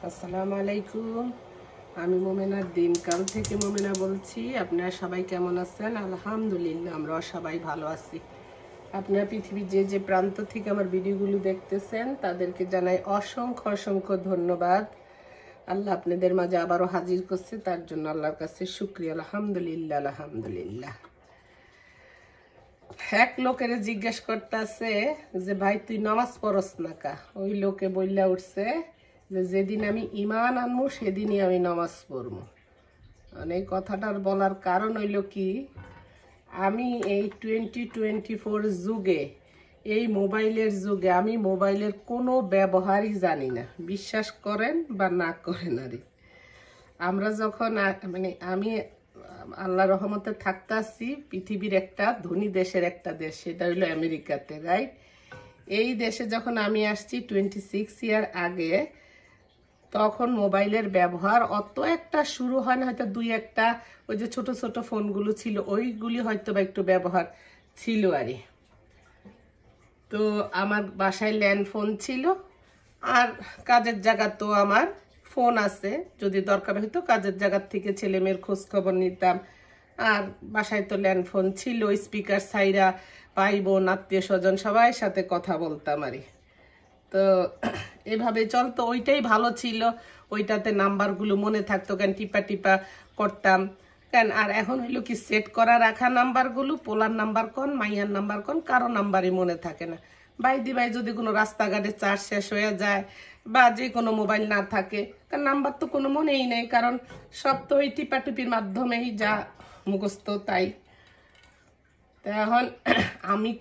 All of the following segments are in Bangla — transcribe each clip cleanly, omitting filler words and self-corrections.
আসসালামু আলাইকুম। আমি মোমেনার দিনকাল থেকে মোমেনা বলছি। আপনারা সবাই কেমন আছেন? আলহামদুলিল্লাহ, আমরা সবাই ভালো আছি। আপনারা পৃথিবীর যে যে প্রান্ত থেকে আমার ভিডিওগুলো দেখতেছেন তাদেরকে জানাই অসংখ্য অসংখ্য ধন্যবাদ। আল্লাহ আপনাদের মাঝে আবারও হাজির করছে, তার জন্য আল্লাহর কাছে শুকরিয়া। আলহামদুলিল্লাহ আলহামদুলিল্লাহ। এক লোকের জিজ্ঞেস করতেছে যে ভাই তুই নামাজ পড়স না কা? ওই লোকে বললা উঠছে যে যেদিন আমি ঈমান আনবো সেদিনই আমি নামাজ পড়বো। মানে এই কথাটার বলার কারণ হইল কি, আমি এই 2024 যুগে, এই মোবাইলের যুগে আমি মোবাইলের কোনো ব্যবহারই জানি না, বিশ্বাস করেন বা না করেন। আর আমরা যখন আমি আল্লাহ রহমতে থাকতেছি পৃথিবীর একটা ধনী দেশের একটা দেশ, সেটা হইলো আমেরিকাতে, রাইট? এই দেশে যখন আমি আসছি 26 ইয়ার আগে, তখন মোবাইলের ব্যবহার অত একটা শুরু হয় না, হয়তো দুই একটা ওই যে ছোট ছোট ফোনগুলো ছিল ওইগুলি হয়তো বা একটু ব্যবহার ছিল আরই। তো আমার বাসায় ল্যান্ড ফোন ছিল, আর কাজের জায়গা তো আমার ফোন আছে, যদি দরকার হইতো কাজের জায়গার থেকে ছেলে মেয়ের খোঁজ খবর নিতাম। আর বাসায় তো ল্যান্ড ফোন ছিল, স্পিকার সাইরা ভাই বোন আত্মীয় স্বজন সবাই সাথে কথা বলতাম আরই। তো এভাবে চলতো, ওইটাই ভালো ছিল। ওইটাতে নাম্বারগুলো মনে থাকতো, কেন টিপা টিপা করতাম কেন। আর এখন হইলো কি, সেট করা রাখা নাম্বারগুলো, পোলার নাম্বার কোন মাইয়ার নাম্বার কোন কারো নাম্বারই মনে থাকে না। বাইদি ভাই যদি কোনো রাস্তাঘাটে চার্জ শেষ হয়ে যায় বা যে কোনো মোবাইল না থাকে, তার নাম্বার তো কোনো মনেই নেই, কারণ সব তো ওই টিপাটিপির মাধ্যমেই যা মুখস্থ তাই। তা এখন আমি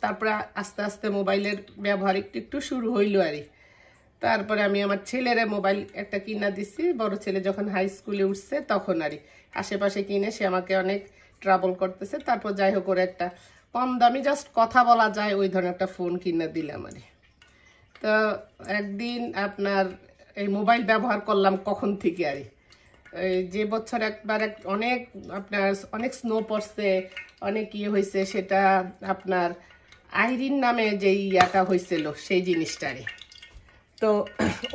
তারপরে আস্তে আস্তে মোবাইলের ব্যবহার একটু একটু শুরু হইলো আরই। তারপরে আমি আমার ছেলেরে মোবাইল একটা কিনা দিছি, বড় ছেলে যখন হাই স্কুলে উঠছে তখন আরই। আশেপাশে কিনে সে আমাকে অনেক ট্রাবল করতেছে, তারপর যাই হোক করে একটা কম দামি জাস্ট কথা বলা যায় ওই ধরনের একটা ফোন কিনে দিলাম আরই। তো একদিন আপনার এই মোবাইল ব্যবহার করলাম কখন থেকে আরই, যে বছর একবার অনেক আপনার অনেক স্নো পড়ছে, অনেক ইয়ে হয়েছে, সেটা আপনার আইরিন নামে যে ইয়াটা হয়েছিল সেই জিনিসটারে। তো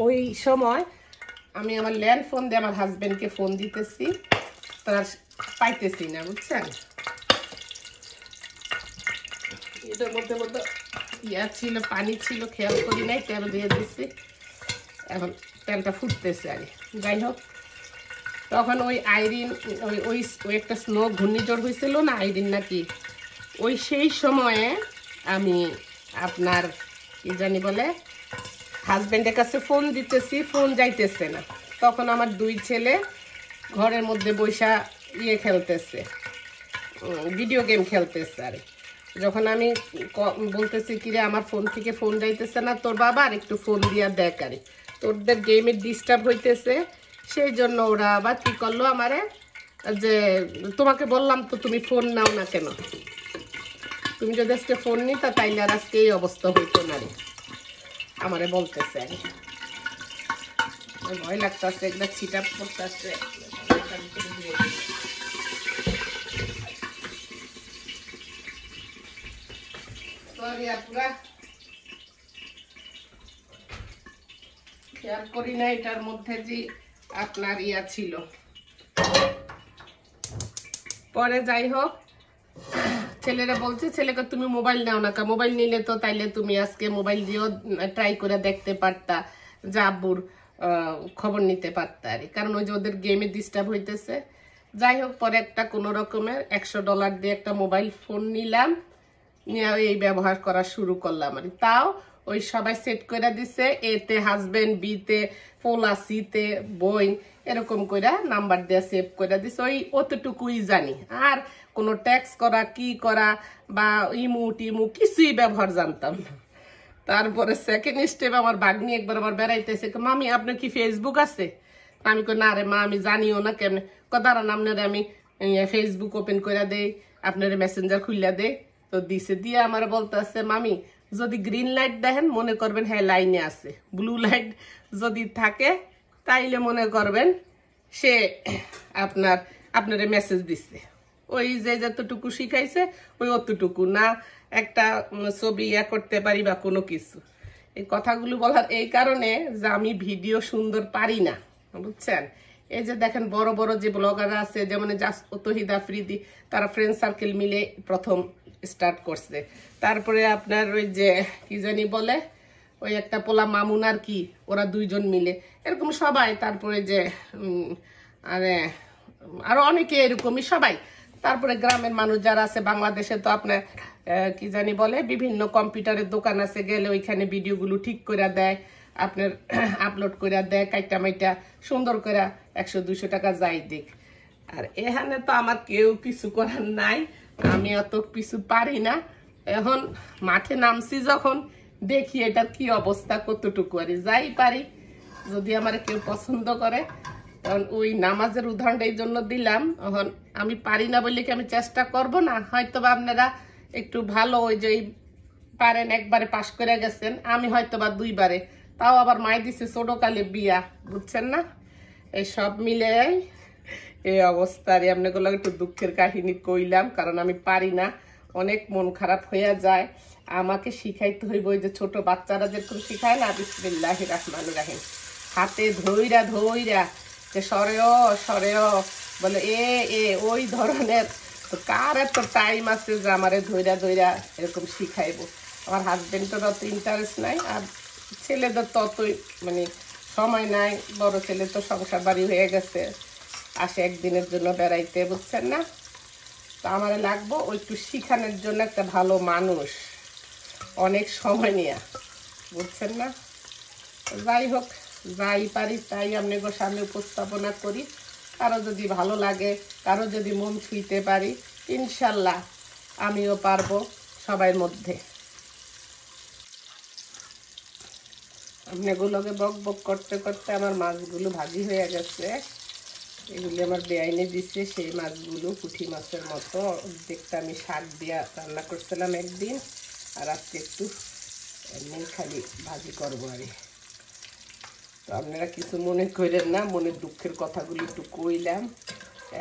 ওই সময় আমি আমার ল্যান্ড ফোন দিয়ে আমার হাজব্যান্ডকে ফোন দিতেছি, তার পাইতেছি না, বুঝছেন? এটার মধ্যে মধ্যে ইয়া ছিল, পানি ছিল, খেয়াল করি নাই, তেল দিয়ে দিচ্ছি, এখন তেলটা ফুটতেছে আর। যাই হোক, তখন ওই আইরিন ওই ওই ওই একটা স্নো ঘূর্ণিঝড় হয়েছিল না, আইরিন নাকি, ওই সেই সময়ে আমি আপনার কি জানি বলে হাজব্যান্ডের কাছে ফোন দিতেছি, ফোন যাইতেছে না। তখন আমার দুই ছেলে ঘরের মধ্যে বৈশা খেলতেছে, ভিডিও গেম খেলতেছে। আর যখন আমি বলতেছি কিরে আমার ফোন থেকে ফোন যাইতেছে না, তোর বাবা আর একটু ফোন দিয়া দেখ, আরে তোদের গেমের ডিস্টার্ব হইতেছে। সেই জন্য ওরা আবার কি করলো আমারে, যে তোমাকে বললাম তো তুমি ফোন নাও না কেন, তুমি যদি আজকে ফোন নিতা তাইলে আর আজকে এই অবস্থা হইতো না রে, আমারে বলতেছে। ভয় লাগতেছে, একটা ছিটা পড়তেছে। খেয়াল করি না এটার মধ্যে যে আপনার ইয়া ছিল। পরে যাই হোক, ছেলেরা বলছে ছেলেকে তুমি মোবাইল নাও না, মোবাইল নিলে তো তাইলে তুমি আজকে মোবাইল দিয়েও ট্রাই করে দেখতে পারতা, যে আব্বুর খবর নিতে পারতা আর, কারণ ওই যে ওদের গেমে ডিস্টার্ব হইতেছে। যাই হোক, পরে একটা কোনো রকমের $100 দিয়ে একটা মোবাইল ফোন নিলাম, নিয়ে এই ব্যবহার করা শুরু করলাম আর। তাও ওই সবাই সেট করে দিছে, এতে হাজবেন্ড, বিতে পোলা, সিতে বই, এরকম করে নাম্বার দিয়ে সেভ করে দিছে। ওই অতটুকুই জানি, আর কোনো ট্যাক্স করা কি করা বা ইমু টিমু কিছুই ব্যবহার জানতাম না। তারপরে সেকেন্ড স্টেপ, আমার ভাগ্নি একবার আমার বেড়াইতেছে, মামি আপনার কি ফেসবুক আছে? আমি কই না রে মা, আমি জানিও না কেমনে। দাঁড়ান আপনার আমি ফেসবুক ওপেন করে দেই, আপনার মেসেঞ্জার খুললা দেই। তো দিছে, দিয়ে আমার বলতেছে মামি যদি গ্রিন লাইট দেখেন মনে করবেন হ্যাঁ লাইনে আছে, ব্লু লাইট যদি থাকে তাইলে মনে করবেন সে আপনার মেসেজ দিচ্ছে। ওই যে যতটুকু শিখাইছে ওই অতটুকু না, একটা ছবি ইয়া করতে পারি বা কোনো কিছু। এই কথাগুলো বলার এই কারণে যে আমি ভিডিও সুন্দর পারি না, বুঝছেন। এই যে দেখেন বড় বড় যে ব্লগাররা আছে, যেমন তহিদ আফ্রিদি, তারা ফ্রেন্ড সার্কেল মিলে প্রথম স্টার্ট করছে। তারপরে আপনার ওই যে কি জানি বলে, ওই একটা পোলা মামুন আর কি, ওরা দুইজন মিলে এরকম সবাই। তারপরে যে আরে আরো অনেকে এরকমই সবাই। তারপরে গ্রামের মানুষ যারা আছে বাংলাদেশে, তো আপনার কি জানি বলে, বিভিন্ন কম্পিউটারের দোকান আছে, গেলে ওইখানে ভিডিওগুলো ঠিক করে দেয়, আপনার আপলোড করে দেয়, কাইটা মাইটা সুন্দর করে 100-200 টাকা যাই দিক। আর এখানে তো আমার কেউ কিছু করার নাই, আমি অত কিছু পারি না। এখন মাঠে নামছি যখন, দেখি এটার কি অবস্থা, কতটুকু আর যাই পারি, যদি আমার কেউ পছন্দ করে। কারণ ওই নামাজের উদাহরণটা এই জন্য দিলাম, এখন আমি পারি না বলে কি আমি চেষ্টা করব না? হয়তো বা আপনারা একটু ভালো, ওই যে পারেন একবারে পাশ করে গেছেন, আমি হয়তো বা 2বারে, তাও আবার মাই দিছে ছোটকালে বিয়া, বুঝছেন না। এই সব মিলে এই অবস্থার আপনাগুলো একটু দুঃখের কাহিনী কইলাম, কারণ আমি পারি না, অনেক মন খারাপ হয়ে যায়। আমাকে শিখাইতে হইব ওই যে ছোট বাচ্চারা যেরকম শিখায় না, বিসমিল্লাহির রহমানির রহিম, হাতে ধইরা ধইরা যে সরেও সরেও বলে এ এ ওই ধরনের। তো কার এত টাইম আছে যে আমারে ধইরা ধইরা এরকম শিখাইবো? আমার হাজবেন্ডের অত ইন্টারেস্ট নাই, আর ছেলেদের তো অতই মানে সময় নাই। বড় ছেলে তো সংসার বাড়ি হয়ে গেছে, আসে একদিনের জন্য বেড়াইতে, বুঝছেন না। তো আমার লাগবো ওই একটু শিখানোর জন্য একটা ভালো মানুষ, অনেক সময় নিয়ে, বুঝছেন না। যাই হোক, যাই পারি তাই আপনাদের সামনে উপস্থাপনা করি। কারো যদি ভালো লাগে, কারো যদি মন ছুঁইতে পারি, ইনশাল্লাহ আমিও পারবো সবার মধ্যে। আপনাগুলোকে বক বক করতে করতে আমার মাছগুলো ভাজি হয়ে গেছে। এগুলি আমার বেআইনে দিচ্ছে, সেই মাছগুলো পুঁটি মাছের মতো। দেখতে আমি শাক দিয়া রান্না করছিলাম একদিন, আর আজকে একটু এমনি খালি ভাজি করবো আর। তো আপনারা কিছু মনে করেন না, মনের দুঃখের কথাগুলি একটু কইলাম।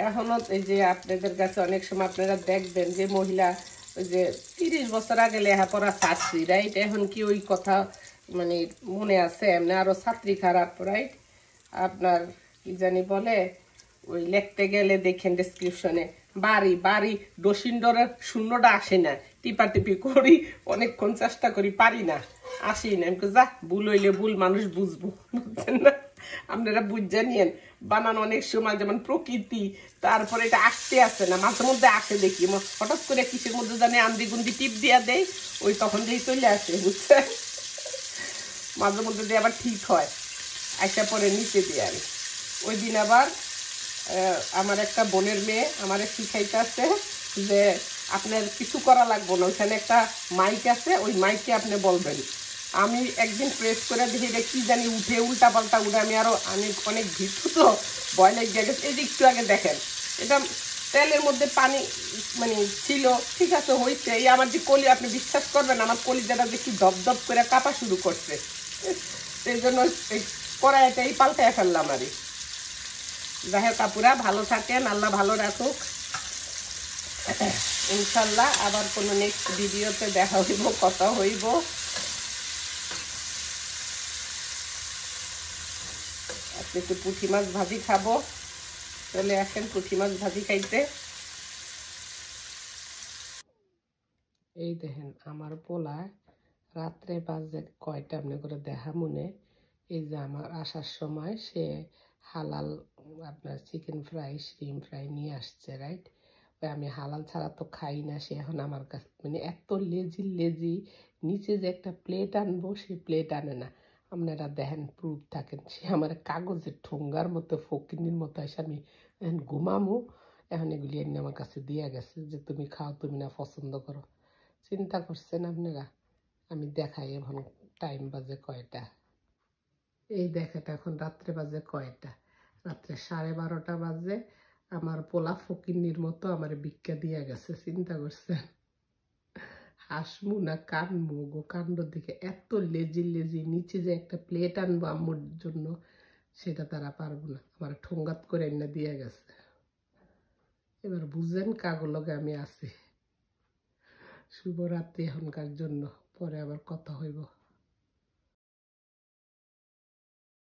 এখনও এই যে আপনাদের কাছে অনেক সময় আপনারা দেখবেন যে মহিলা ওই যে 30 বছর আগে লেখাপড়া ছাত্রী, রাইট, এখন কি ওই কথা মানে মনে আছে? এমনি আরও ছাত্রী খারাপ, রাইট। আপনার কি জানি বলে, ওই লিখতে গেলে দেখেন ডেসক্রিপশনে বাড়ি বাড়ি ডসিন্ডরের শূন্যটা আসে না, টিপাটিপি করি, অনেকক্ষণ চেষ্টা করি, পারি না, আসি না। আমি যা ভুল হইলে ভুল, মানুষ বুঝবো, বুঝছেন না। আপনারা বুঝে নিয়েন, বানান অনেক সময় যেমন প্রকৃতি, তারপরে এটা আসতে আসে না, মাঝে মধ্যে আসে দেখি, হঠাৎ করে কিসের মধ্যে জানে আন্দি গুন্দি টিপ দিয়া দেয়, ওই তখন যেই চলে আসে, বুঝছেন। মাঝে মধ্যে দিয়ে আবার ঠিক হয়, একটা পরে নিচে দিয়ে আমি। ওই দিন আবার আমার একটা বোনের মেয়ে আমার শিখাইতে আছে যে আপনার কিছু করা লাগবে না, ওইখানে একটা মাইক আছে, ওই মাইকে আপনি বলবেন। আমি একদিন প্রেস করে দেখি এটা কি জানি উঠে, উল্টা পাল্টা উঠে, আমি আরও অনেক ভীতু, তো ভয় লেগে গেছে। এই যে একটু আগে দেখেন, এটা তেলের মধ্যে পানি মানে ছিল, ঠিক আছে হয়েছে। এই আমার যে কলি, আপনি বিশ্বাস করবেন আমার কলিজাটা দেখি দপদপ করে কাঁপা শুরু করছে। সেই জন্য এই কড়াইটাই পাল্টায় ফেললাম আর। যাই হোক আপুরা, ভালো থাকেন, আল্লাহ ভালো রাখুক। ইনশাল্লাহ আবার কোনো নেক্সট ভিডিওতে দেখা হইব, কথা হইব। আজকে একটু পুঁটি মাছ ভাজি খাবো, চলে আসেন পুঁটি মাছ ভাজি খাইতে। এই দেখেন আমার পোলা রাত্রে বাজে কয়টা আপনি করে দেখা মনে। এই যে আমার আসার সময় সে হালাল আপনার চিকেন ফ্রাই, শ্রিম ফ্রাই নিয়ে আসছে, রাইট। ওই আমি হালাল ছাড়া তো খাই না। সে এখন আমার কাছে মানে এত লেজি, নিচে যে একটা প্লেট আনবো, সে প্লেট আনে না। আপনারা দেখেন, প্রুফ থাকেন, সে আমার কাগজের ঠোঙ্গার মতো ফকিনির মতো এসে আমি এখন ঘুমামু, এখন এগুলি এনে আমার কাছে দিয়ে গেছে যে তুমি খাও, তুমি না পছন্দ করো। চিন্তা করছেন আপনারা? আমি দেখাই এখন টাইম বাজে কয়টা। এই দেখেন এখন রাত্রে বাজে কয়টা, রাত্রে 12:30 বাজে। আমার পোলা ফকিন্নির মতো আমার ভিক্ষা দিয়ে গেছে, চিন্তা করছেন? হাসমু না কানমু গো, কাণ্ড দিকে এত লেজি, নিচে যে একটা প্লেট আনবো আম্মুর জন্য, সেটা তারা পারবো না, আমার ঠোঙ্গাত করে এনে দিয়ে গেছে। এবার বুঝেন কাগুলোকে আমি আছি। শুভরাত্রি এখনকার জন্য, পরে আবার কথা হইব।